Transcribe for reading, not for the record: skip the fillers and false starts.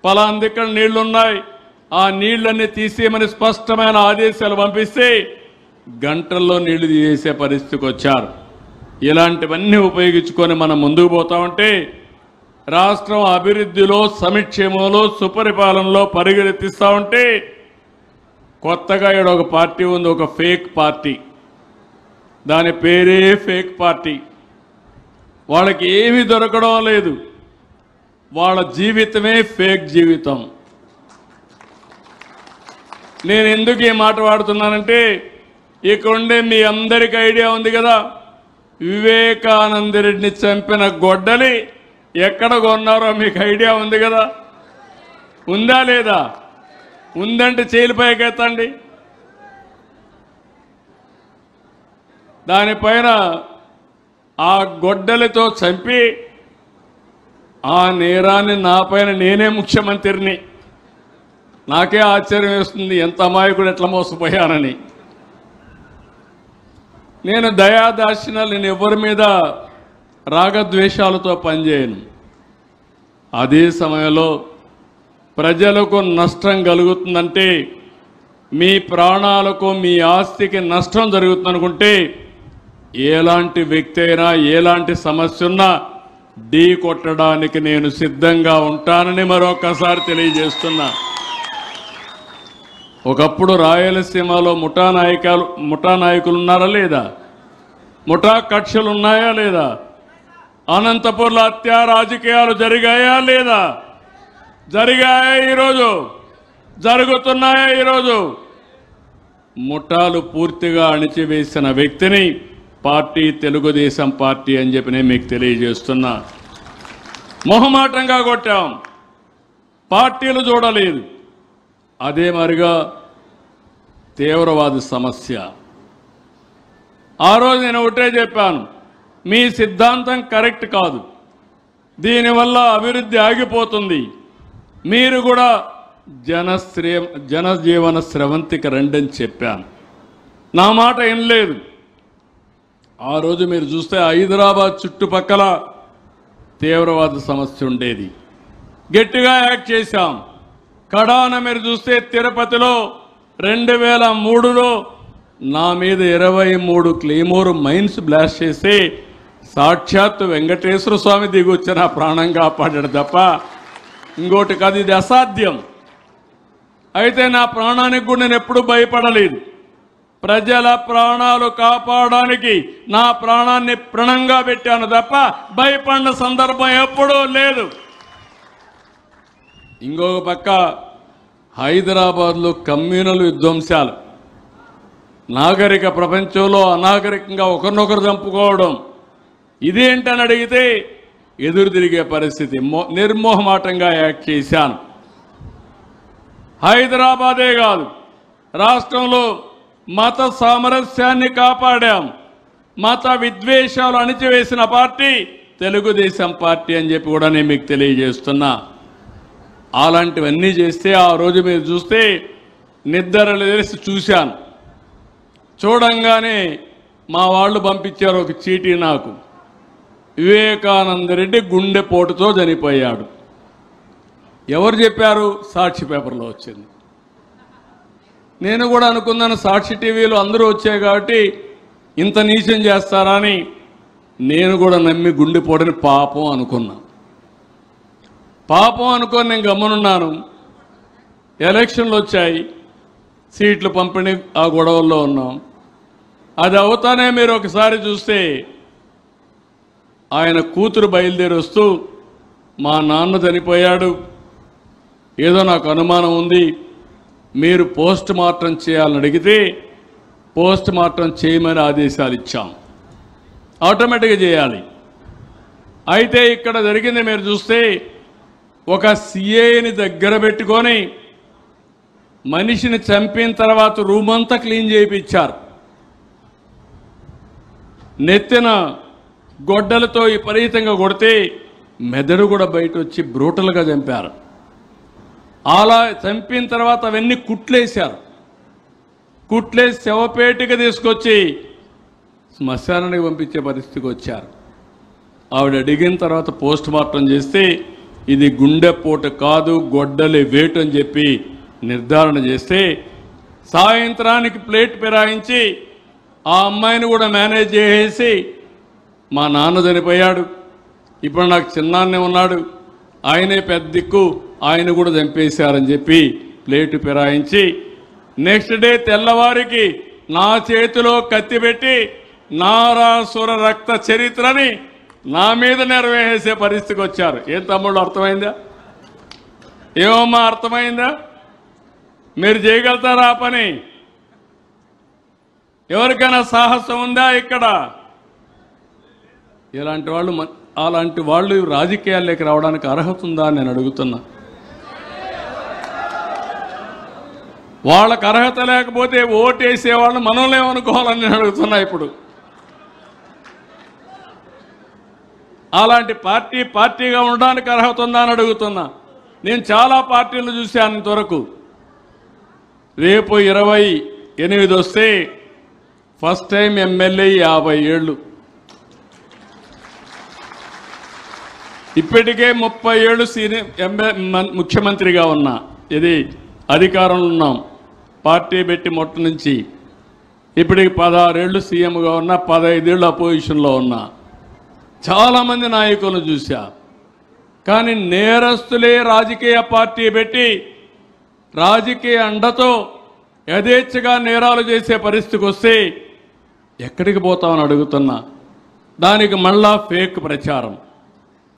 పలానా దగ్గర నీళ్లున్నాయి, ఆ నీళ్లన్నీ తీసేయమని స్పష్టమైన ఆదేశాలు పంపిస్తే గంటల్లో నీళ్లు తీసే పరిస్థితికి వచ్చారు. ఇలాంటివన్నీ ఉపయోగించుకొని మనం ముందుకు పోతా ఉంటే రాష్ట్రం అభివృద్ధిలో, సంక్షేమంలో, సుపరిపాలనలో పరిగెత్తిస్తూ ఉంటే కొత్తగా ఇక్కడ ఒక పార్టీ ఉంది, ఒక ఫేక్ పార్టీ. దాని పేరే ఫేక్ పార్టీ. వాళ్ళకి ఏమీ దొరకడం లేదు, వాళ్ళ జీవితమే ఫేక్ జీవితం. నేను ఎందుకు ఈ మాట వాడుతున్నానంటే ఇక్కడ ఉండే మీ అందరికీ ఐడియా ఉంది కదా, వివేకానంద రెడ్డిని చంపిన గొడ్డలి ఎక్కడ కొన్నారో మీకు ఐడియా ఉంది కదా. ఉందా లేదా? ఉందంటే చేయిలపైకి ఎత్తండి. దానిపైన ఆ గొడ్డలితో చంపి ఆ నేరాన్ని నాపైన నేనే ముఖ్యమంత్రిని. నాకే ఆశ్చర్యం వేస్తుంది ఎంత అమాయకుడు ఎట్లా మోసపోయానని. నేను దయాదాక్షిణ్యాలు, నేను ఎవరి మీద రాగద్వేషాలతో పనిచేయను. అదే సమయంలో ప్రజలకు నష్టం కలుగుతుందంటే, మీ ప్రాణాలకు, మీ ఆస్తికి నష్టం జరుగుతుందనుకుంటే ఎలాంటి వ్యక్తి అయినా, ఎలాంటి సమస్య ఉన్నా ఢీ కొట్టడానికి నేను సిద్ధంగా ఉంటానని మరొకసారి తెలియజేస్తున్నా. ఒకప్పుడు రాయలసీమలో ముఠా నాయకులు ఉన్నారా లేదా? ముఠా కక్షలు ఉన్నాయా లేదా? అనంతపూర్లో హత్య రాజకీయాలు జరిగాయా లేదా? జరిగాయా? ఈరోజు జరుగుతున్నాయా? ఈరోజు ముఠాలు పూర్తిగా అణిచివేసిన వ్యక్తిని పార్టీ తెలుగుదేశం పార్టీ అని చెప్పి నేను మీకు తెలియజేస్తున్నా. మొహమాటంగా కొట్టాం, పార్టీలు చూడలేదు. అదే మరిగా తీవ్రవాద సమస్య. ఆ రోజు నేను ఒకటే చెప్పాను, మీ సిద్ధాంతం కరెక్ట్ కాదు, దీనివల్ల అభివృద్ధి ఆగిపోతుంది, మీరు కూడా జనజీవన స్రవంతికి రండని చెప్పాను. నా మాట వినలేదు. ఆ రోజు మీరు చూస్తే హైదరాబాద్ చుట్టుపక్కల తీవ్రవాద సమస్య ఉండేది, గట్టిగా యాక్ట్ చేశాం. కడాన మీరు చూస్తే తిరుపతిలో 2003లో నా మీద 23 క్లెయిమోర్ మైన్స్ బ్లాస్ట్ చేసి సాక్షాత్తు వెంకటేశ్వర స్వామి దిగి వచ్చి నా ప్రాణం కాపాడాడు తప్ప ఇంకోటి కాదు. ఇది అసాధ్యం. అయితే నా ప్రాణానికి కూడా నేను ఎప్పుడూ భయపడలేదు. ప్రజల ప్రాణాలు కాపాడడానికి నా ప్రాణాన్ని ప్రణంగా పెట్టాను తప్ప భయపడిన సందర్భం ఎప్పుడూ లేదు. ఇంకొక పక్క హైదరాబాద్లో కమ్యూనల్ విధ్వంసాలు, నాగరిక ప్రపంచంలో అనాగరికంగా ఒకరినొకరు చంపుకోవడం, ఇదేంటని అడిగితే ఎదురు తిరిగే పరిస్థితి. నిర్మోహమాటంగా యాక్ట్ చేశాను. హైదరాబాదే కాదు, రాష్ట్రంలో మత సామరస్యాన్ని కాపాడాం. మత విద్వేషాలు అణిచివేసిన పార్టీ తెలుగుదేశం పార్టీ అని చెప్పి కూడా నేను మీకు తెలియజేస్తున్నా. అలాంటివన్నీ చేస్తే ఆ రోజు మీరు చూస్తే నిద్రలు తెలిసి చూశాను. చూడంగానే మా వాళ్ళు పంపించారు ఒక చీటీ నాకు, వివేకానంద రెడ్డి గుండెపోటుతో చనిపోయాడు. ఎవరు చెప్పారు? సాక్షి పేపర్లో వచ్చింది. నేను కూడా అనుకున్నాను సాక్షి టీవీలో అందరూ వచ్చాయి కాబట్టి ఇంత నీచం చేస్తారా అని నేను కూడా నమ్మి గుండెపోటుని పాపం అనుకున్నా. పాపం అనుకొని నేను గమనున్నాను. ఎలక్షన్లు వచ్చాయి, సీట్లు పంపిణీ ఆ గొడవల్లో ఉన్నాం. అది అవుతానే మీరు ఒకసారి చూస్తే ఆయన కూతురు బయలుదేరి వస్తూ మా నాన్న చనిపోయాడు, ఏదో నాకు అనుమానం ఉంది, మీరు పోస్ట్ మార్టం చేయాలని అడిగితే పోస్ట్ మార్టం చేయమని ఆదేశాలు ఇచ్చాం. ఆటోమేటిక్గా చేయాలి. అయితే ఇక్కడ జరిగింది మీరు చూస్తే ఒక సిఐని దగ్గర పెట్టుకొని మనిషిని చంపిన తర్వాత రూమ్ అంతా క్లీన్ చేయించారు. నెత్తిన గొడ్డలతో విపరీతంగా కొడితే మెదడు కూడా బయట వచ్చి బ్రూటల్గా చంపారు. అలా చంపిన తర్వాత అవన్నీ కుట్లేశారు. కుట్లేసి శవపేటిక తీసుకొచ్చి శ్మశానానికి పంపించే పరిస్థితికి వచ్చారు. ఆవిడ అడిగిన తర్వాత పోస్ట్ మార్టం చేస్తే ఇది గుండెపోటు కాదు, గొడ్డలి వేటు అని చెప్పి నిర్ధారణ చేస్తే సాయంత్రానికి ప్లేట్ ఫిరాయించి ఆ అమ్మాయిని కూడా మేనేజ్ చేసేసి మా నాన్న చనిపోయాడు, ఇప్పుడు నాకు చిన్నాన్నే ఉన్నాడు, ఆయనే పెద్ద దిక్కు, ఆయన కూడా చంపేశారని చెప్పి ప్లేటు ఫిరాయించి నెక్స్ట్ డే తెల్లవారికి నా చేతిలో కత్తి పెట్టి నారాసుర రక్త చరిత్రని నా మీద నెరవేసే పరిస్థితికి వచ్చారు. ఏం తమ్ముళ్ళు అర్థమైందా? ఏమమ్మా అర్థమైందా? మీరు చేయగలుగుతారా ఆ పని? ఎవరికైనా సాహసం ఉందా ఇక్కడ? అలాంటి వాళ్ళు రాజకీయాల్లోకి రావడానికి అర్హత ఉందా అని నేను అడుగుతున్నా. వాళ్ళకు అర్హత లేకపోతే ఓటేసేవాళ్ళు మనల్నేమనుకోవాలని నేను అడుగుతున్నా. ఇప్పుడు అలాంటి పార్టీగా ఉండడానికి అర్హత ఉందా అని అడుగుతున్నా. నేను చాలా పార్టీలు చూశాను ఇంతవరకు. రేపు 28 వస్తే ఫస్ట్ టైం ఎమ్మెల్యే 50 ఏళ్ళు, ఇప్పటికే 30 ఏళ్ళు ముఖ్యమంత్రిగా ఉన్నా, ఇది అధికారంలో ఉన్నాం, పార్టీ పెట్టి మొట్ట నుంచి ఇప్పటికి 16 ఏళ్ళు సీఎంగా ఉన్నా, 15 ఏళ్ళు అపోజిషన్లో ఉన్నా. చాలామంది నాయకులను చూశా. కానీ నేరస్తులే రాజకీయ పార్టీ పెట్టి రాజకీయ అండతో యథేచ్ఛగా నేరాలు చేసే పరిస్థితికి వస్తే ఎక్కడికి పోతామని అడుగుతున్నా. దానికి మళ్ళా ఫేక్ ప్రచారం.